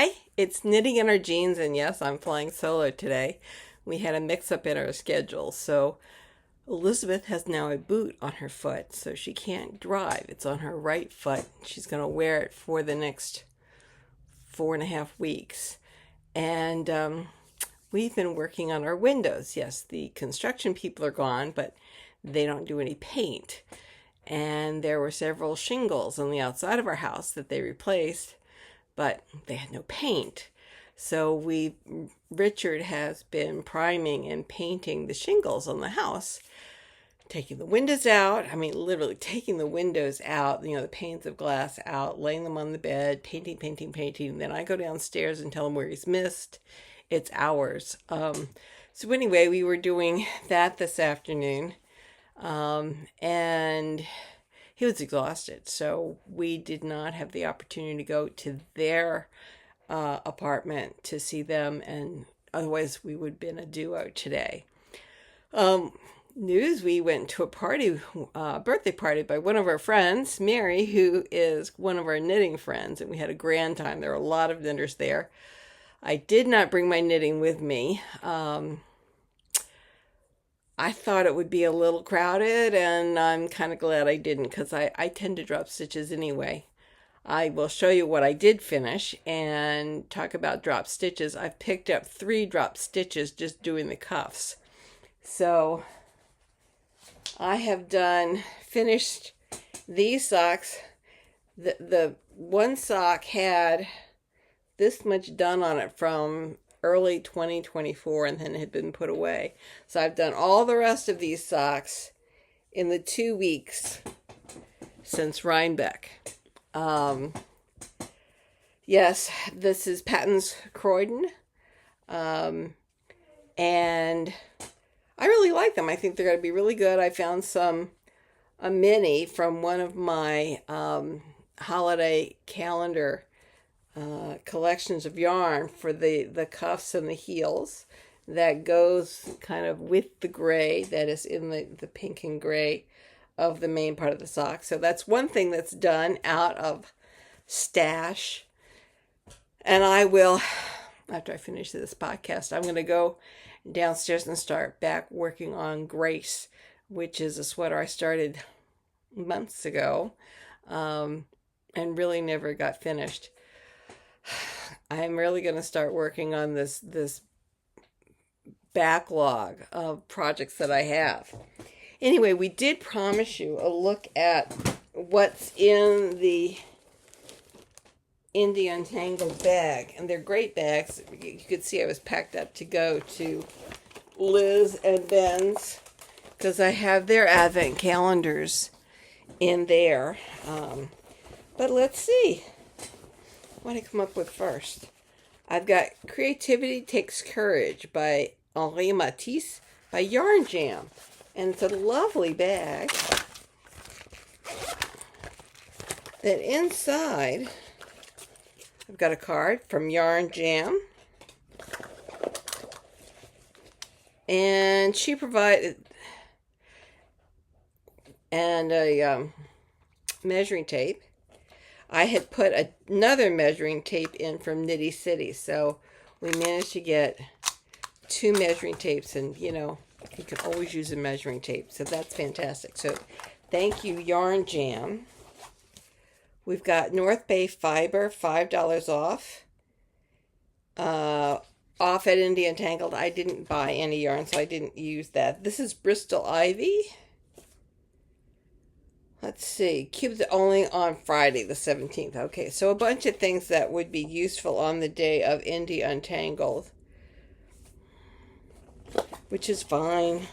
Hi, it's Knitting in Our Jeans, and yes, I'm flying solo today. We had a mix-up in our schedule, so Elizabeth has now a boot on her foot, so she can't drive. It's on her right foot. She's going to wear it for the next 4.5 weeks. And we've been working on our windows. Yes, the construction people are gone, but they don't do any paint. And there were several shingles on the outside of our house that they replaced, but they had no paint. So Richard has been priming and painting the shingles on the house, taking the windows out. I mean, literally taking the windows out, the panes of glass out, laying them on the bed, painting. Then I go downstairs and tell him where he's missed. It's hours. So anyway, we were doing that this afternoon. And he was exhausted, so we did not have the opportunity to go to their apartment to see them, and otherwise we would have been a duo today. We went to a party, birthday party by one of our friends, Mary, who is one of our knitting friends, and we had a grand time. There were a lot of knitters there. I did not bring my knitting with me. I thought it would be a little crowded, and I'm kind of glad I didn't, because I tend to drop stitches anyway. I will show you what I did finish and talk about drop stitches. I've picked up 3 drop stitches just doing the cuffs. So I have finished these socks. The one sock had this much done on it from early 2024, and then it had been put away. So I've done all the rest of these socks in the 2 weeks since Rhinebeck. Yes, this is Patton's Croydon. And I really like them. I think they're going to be really good. I found a mini from one of my holiday calendar collections of yarn for the cuffs and the heels that goes kind of with the gray that is in the pink and gray of the main part of the sock. So that's one thing that's done out of stash. And I will, after I finish this podcast, I'm going to go downstairs and start back working on Grace, which is a sweater I started months ago and really never got finished. I'm really going to start working on this backlog of projects that I have. Anyway, we did promise you a look at what's in the Indie Untangled bag, and they're great bags. You could see I was packed up to go to Liz and Ben's because I have their advent calendars in there. But let's see what I come up with first. I've got Creativity Takes Courage by Henri Matisse by Yarn Jam. And it's a lovely bag. Then inside, I've got a card from Yarn Jam. And she provided a measuring tape. I had put another measuring tape in from Nitty City, so we managed to get 2 measuring tapes, and you can always use a measuring tape, so that's fantastic. So thank you, Yarn Jam. We've got North Bay Fiber, $5 off. Off at Indie Untangled. I didn't buy any yarn, so I didn't use that. This is Bristol Ivy. Let's see, cubes only on Friday the 17th. Okay, so a bunch of things that would be useful on the day of Indie Untangled, which is fine.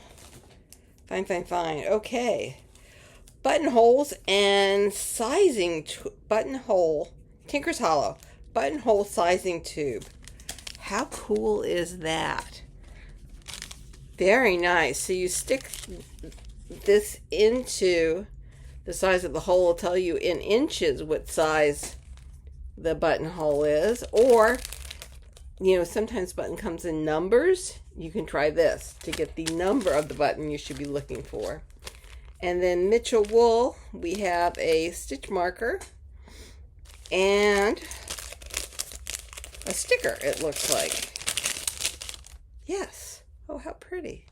Fine. Okay. Buttonholes and sizing, Tinker's Hollow, buttonhole sizing tube. How cool is that? Very nice. So you stick this into the size of the hole. Will tell you in inches what size the buttonhole is, or sometimes button comes in numbers. You can try this to get the number of the button you should be looking for. And then Mitchell Wool, we have a stitch marker and a sticker, it looks like. Yes. Oh, how pretty.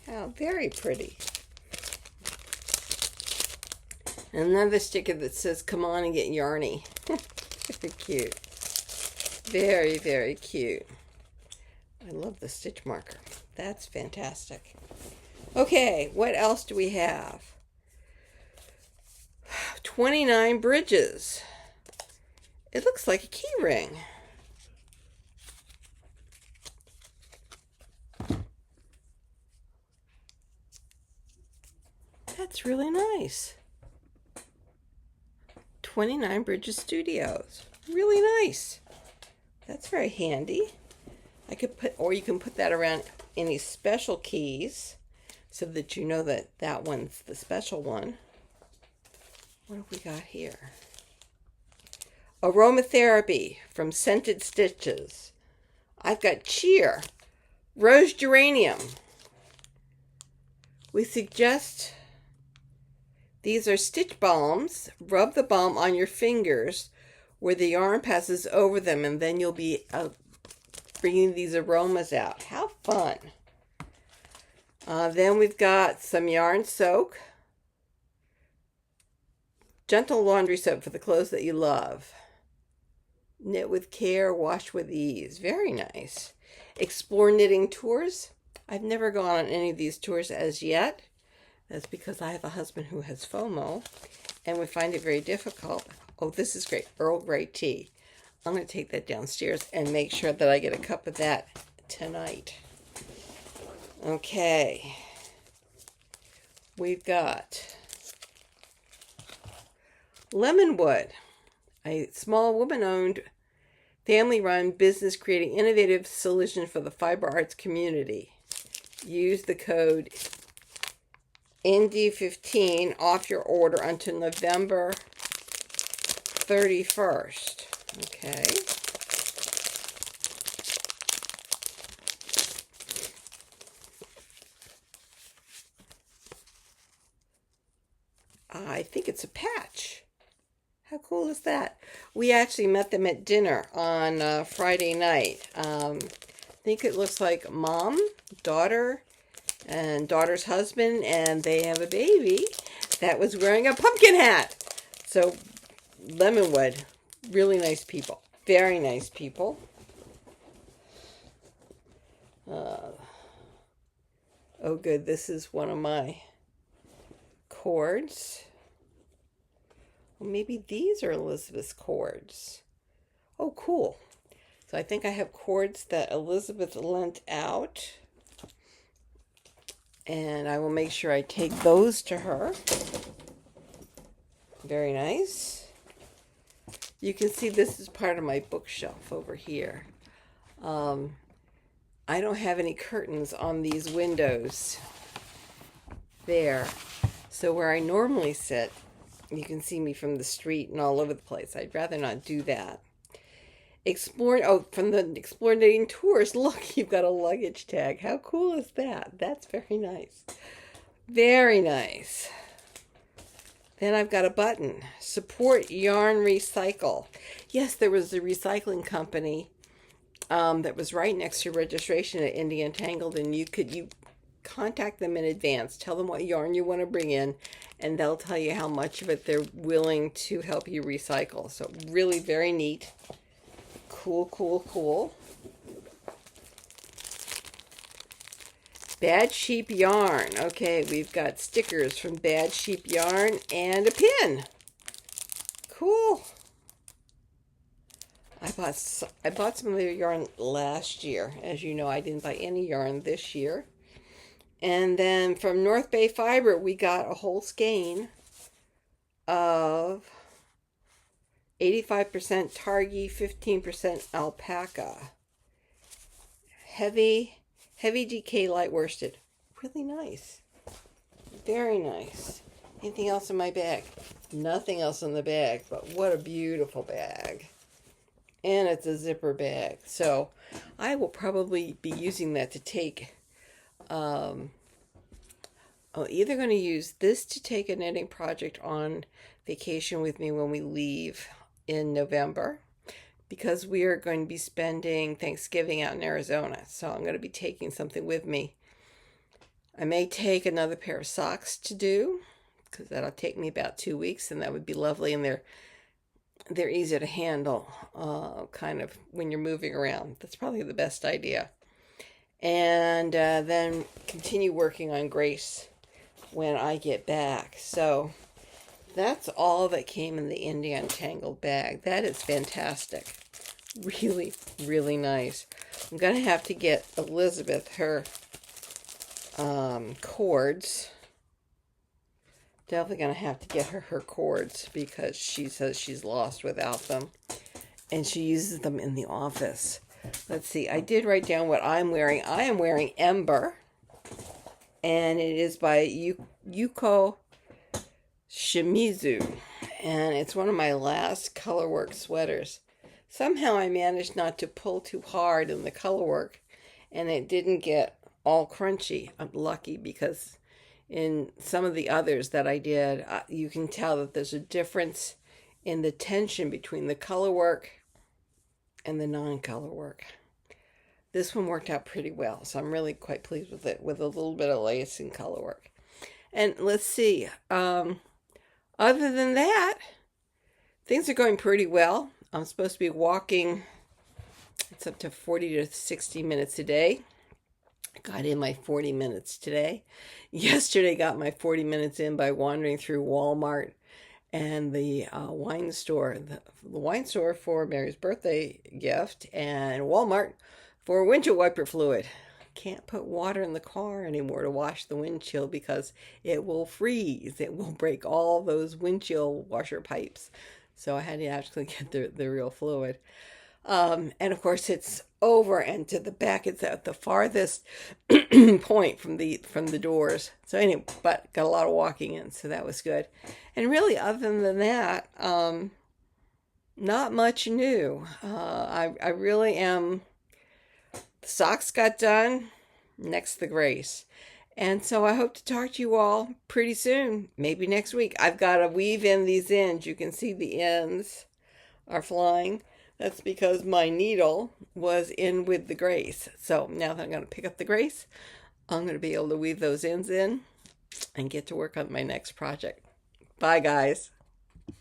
How very pretty. Another sticker that says, come on and get yarny. Very cute. Very, very cute. I love the stitch marker. That's fantastic. Okay, what else do we have? 29 bridges. It looks like a key ring. That's really nice. 29 Bridges Studios. Really nice. That's very handy. I could put, or you can put that around any special keys so that you know that that one's the special one. What have we got here? Aromatherapy from Scented Stitches. I've got Cheer, Rose Geranium. We suggest these are stitch balms. Rub the balm on your fingers where the yarn passes over them, and then you'll be bringing these aromas out. How fun. Then we've got some yarn soak. Gentle laundry soap for the clothes that you love. Knit with care, wash with ease. Very nice. Explore knitting tours. I've never gone on any of these tours as yet. That's because I have a husband who has FOMO, and we find it very difficult. Oh, this is great. Earl Grey tea. I'm going to take that downstairs and make sure that I get a cup of that tonight. Okay. We've got Lemonwood, a small woman-owned, family-run business creating innovative solutions for the fiber arts community. Use the code ND15 off your order until November 31st. Okay. I think it's a patch. How cool is that? We actually met them at dinner on Friday night. I think it looks like mom, daughter, and daughter's husband, and they have a baby that was wearing a pumpkin hat. So, Lemonwood, really nice people. Very nice people. Oh, good. This is one of my cords. Well, maybe these are Elizabeth's cords. Oh, cool. So I think I have cords that Elizabeth lent out. And I will make sure I take those to her. Very nice. You can see this is part of my bookshelf over here. I don't have any curtains on these windows there. So where I normally sit, you can see me from the street and all over the place. I'd rather not do that. From the Explore Knitting Tours, look, you've got a luggage tag. How cool is that? That's very nice. Very nice. Then I've got a button. Support Yarn Recycle. Yes, there was a recycling company that was right next to registration at Untangled, and you contact them in advance. Tell them what yarn you want to bring in, and they'll tell you how much of it they're willing to help you recycle. So really very neat. Cool, cool, cool. Bad Sheep Yarn. Okay, we've got stickers from Bad Sheep Yarn and a pin. Cool. I bought some of their yarn last year. As you know, I didn't buy any yarn this year. And then from North Bay Fiber, we got a whole skein of 85% Targhee, 15% alpaca. Heavy DK light worsted. Really nice. Very nice. Anything else in my bag? Nothing else in the bag, but what a beautiful bag. And it's a zipper bag. So I will probably be using that to take, I'm either going to use this to take a knitting project on vacation with me when we leave in November, because we are going to be spending Thanksgiving out in Arizona. So I'm going to be taking something with me. I may take another pair of socks to do, because that'll take me about 2 weeks, and that would be lovely. And they're easy to handle, kind of when you're moving around. That's probably the best idea. And then continue working on Grace when I get back. So that's all that came in the Indie Untangled bag. That is fantastic. Really, really nice. I'm going to have to get Elizabeth her cords. Definitely going to have to get her cords, because she says she's lost without them. And she uses them in the office. Let's see. I did write down what I'm wearing. I am wearing Ember. And it is by Yuko Shimizu. And it's one of my last colorwork sweaters. Somehow I managed not to pull too hard in the colorwork, and it didn't get all crunchy. I'm lucky, because in some of the others that I did, you can tell that there's a difference in the tension between the colorwork and the non-color work. This one worked out pretty well, so I'm really quite pleased with it, with a little bit of lace and color work. And let's see, other than that, things are going pretty well. I'm supposed to be walking, it's up to 40 to 60 minutes a day. I got in my 40 minutes today. Yesterday got my 40 minutes in by wandering through Walmart and the wine store. The wine store for Mary's birthday gift, and Walmart for windshield wiper fluid. Can't put water in the car anymore to wash the windshield, because it will freeze. It will break all those windshield washer pipes. So I had to actually get the real fluid. And of course it's over and to the back. It's at the farthest point from the doors. So anyway, but got a lot of walking in, so that was good. And really, other than that, not much new. I really am. The socks got done. Next, the Grace. And so I hope to talk to you all pretty soon, maybe next week. I've got to weave in these ends. You can see the ends are flying. That's because my needle was in with the Grace. So now that I'm going to pick up the Grace, I'm going to be able to weave those ends in and get to work on my next project. Bye, guys.